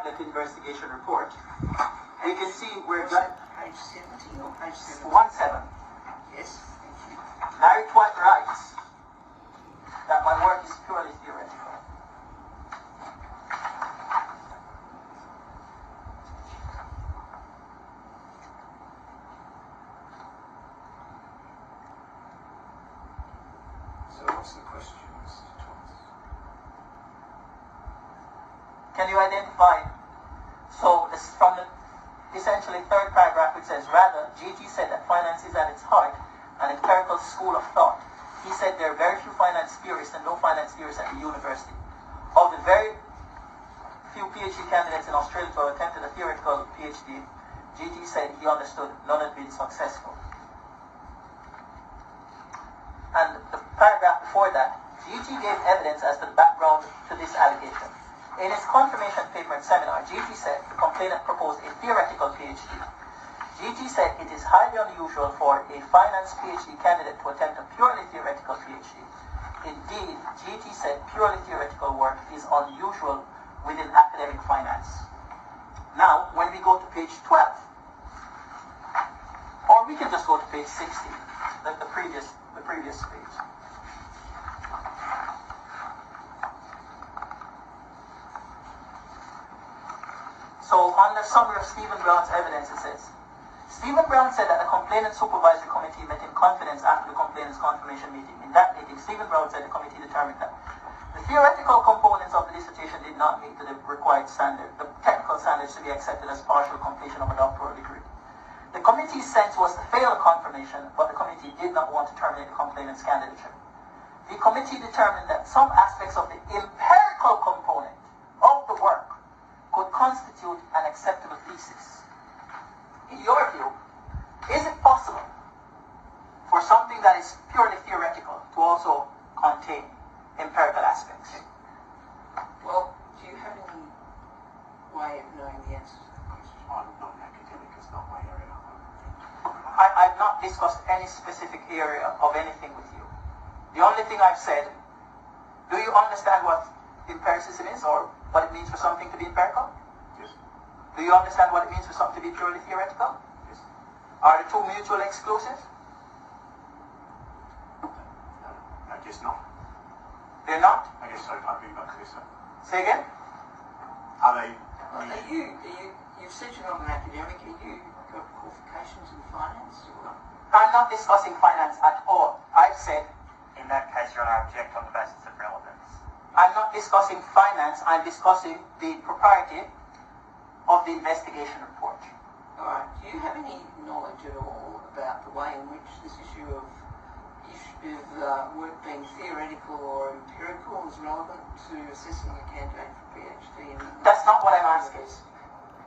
Bartlett investigation report, we can see we're got page 70 or page 7? 17. Yes, thank you. Larry Twite writes that my work is purely theoretical. So what's the question, Mr. Thomas? Can you identify? So this is from the essentially third paragraph, which says, rather, G.G. said that finance is at its heart an empirical school of thought. He said there are very few finance theorists and no finance theorists at the university. Of the very few PhD candidates in Australia who attempted a theoretical PhD, G.G. said he understood none had been successful. And the paragraph before that, G.G. gave evidence as to the background to this allegation. In his confirmation paper and seminar, G.G. said the complainant proposed a theoretical PhD. G.G. said it is highly unusual for a finance PhD candidate to attempt a purely theoretical PhD. Indeed, G.G. said purely theoretical work is unusual within academic finance. Now, when we go to page 12, or we can just go to page 60, the previous page. So, on the summary of Stephen Brown's evidence, it says, Stephen Brown said that the complainant supervisory committee met in confidence after the complainant's confirmation meeting. In that meeting, Stephen Brown said the committee determined that the theoretical components of the dissertation did not meet the required standard, the technical standards to be accepted as partial completion of a doctoral degree. The committee's sense was to fail a confirmation, but the committee did not want to terminate the complainant's candidature. The committee determined that some aspects of the empirical component of the work could constitute an acceptable thesis. In your view, is it possible for something that is purely theoretical to also contain empirical aspects? Well, do you have any way of knowing the answer to that question? I'm not an academic, it's not my area. I've not discussed any specific area of anything with you. The only thing I've said, do you understand what empiricism is or what it means for something to be empirical? Yes. Do you understand what it means for something to be purely theoretical? Yes. Are the two mutually exclusive? No, I guess not. They're not? I guess so. I'd be about to say so. Say again? Are they? You've said you're not an academic. Are you got qualifications in finance? Or? I'm not discussing finance at all. I've said, In that case, you're going to object on the basis of relevance. I'm not discussing finance, I'm discussing the propriety of the investigation report. Alright, do you have any knowledge at all about the way in which this issue of work being theoretical or empirical is relevant to assessing a candidate for PhD? That's not what I'm asking.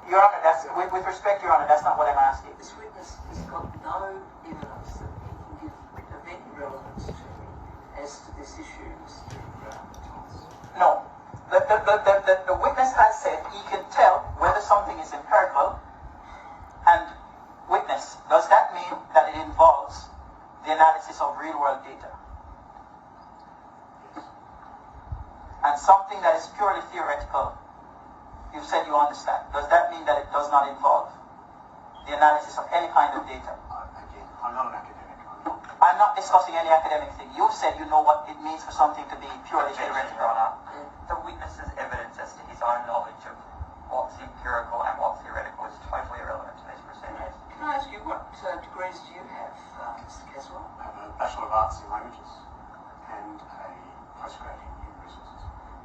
Your Honour, with respect, Your Honour, that's not what I'm asking. This witness has got no evidence that he can give of any relevance to as to this issue, Mr. Thomas. No. The witness has said he can tell whether something is empirical, and witness, does that mean that it involves the analysis of real-world data? Yes. And something that is purely theoretical, you've said you understand. Does that mean that it does not involve the analysis of any kind of data? Again, I'm not an academic. I'm not discussing any academic thing. You've said you know what it means for something to be purely theoretical. Your Honour, the witness's evidence as to his own knowledge of what's empirical and what's theoretical is totally irrelevant to these proceedings. Can I ask you, what degrees do you have, Mr. Caswell? I have a Bachelor of Arts in Languages and a postgrad in Human Resources.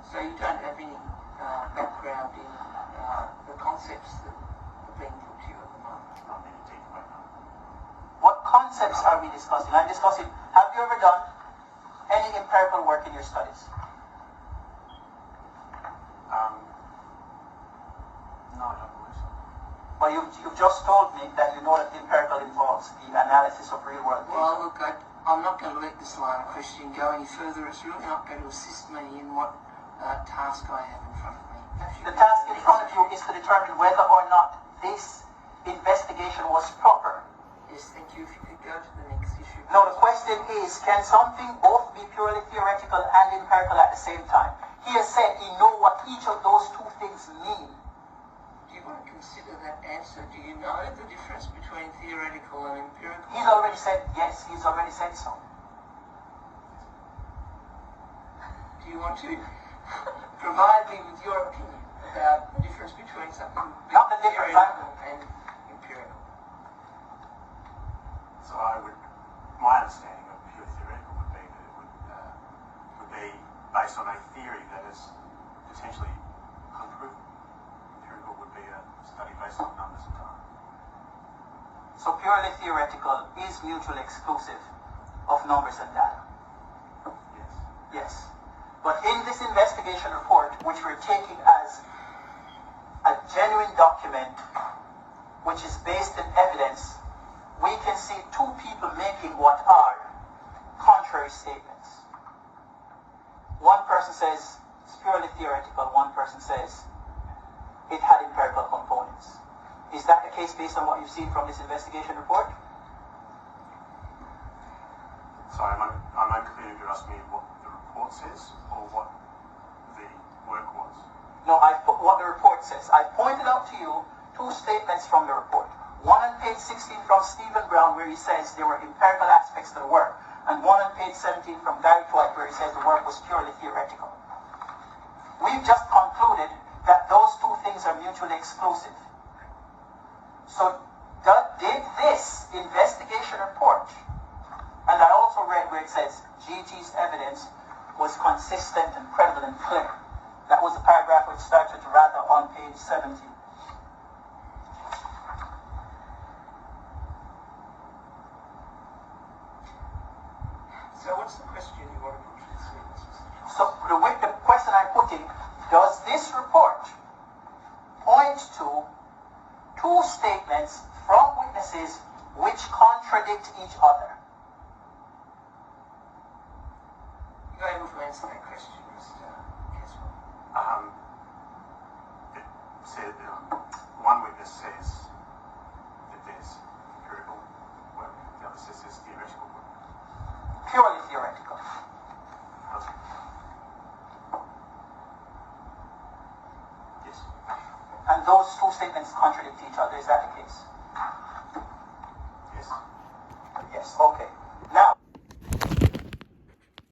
So you don't have any background in the concepts that are being put to you at the moment? Not in any deep way, no. What concepts are we discussing? I'm discussing, have you ever done any empirical work in your studies? No, I don't believe so. Well, you've just told me that you know that empirical involves the analysis of real-world data. Well, look, I'm not going to let this line of questioning go any further. It's really not going to assist me in what task I have in front of me. The task in front of you is to determine whether or not this investigation was proper. Yes, thank you. If you could go to the next issue. Now, the question is, can something both be purely theoretical and empirical at the same time? He has said he knows what each of those two things mean. you want to consider that answer, do you know the difference between theoretical and empirical? He's already said yes, he's already said so. Do you want to provide me with your opinion about the difference between something Not the difference, theoretical and empirical? So my understanding of pure theoretical would be that it would be based on a theory that is potentially unproven. Empirical would be a study based on numbers and time. So purely theoretical is mutually exclusive of numbers and data. Yes. Yes. But in this investigation report, which we're taking as a genuine document, which is based in evidence, we can see two people making what are contrary statements. One person says it's purely theoretical, one person says it had empirical components. Is that the case based on what you've seen from this investigation report? Sorry, I'm unclear if you're asking me what the report says or what the work was. No, I've put what the report says. I pointed out to you two statements from the report. One on page 16 from Stephen Brown where he says there were empirical aspects to the work, and one on page 17 from Gary Dwight where he says the work was purely theoretical. We've just concluded that those two things are mutually exclusive. So did this investigation report, and I also read where it says GT's evidence was consistent and credible and clear. That was the paragraph which started rather on page 17. So what's the question you want to put to the witnesses? So the question I'm putting, does this report point to two statements from witnesses which contradict each other? You're able to answer that question, Mr. Caswell? It said one witness says that there's empirical work, the other says there's theoretical work. Purely theoretical. Yes. And those two statements contradict each other. Is that the case? Yes. Yes. Okay.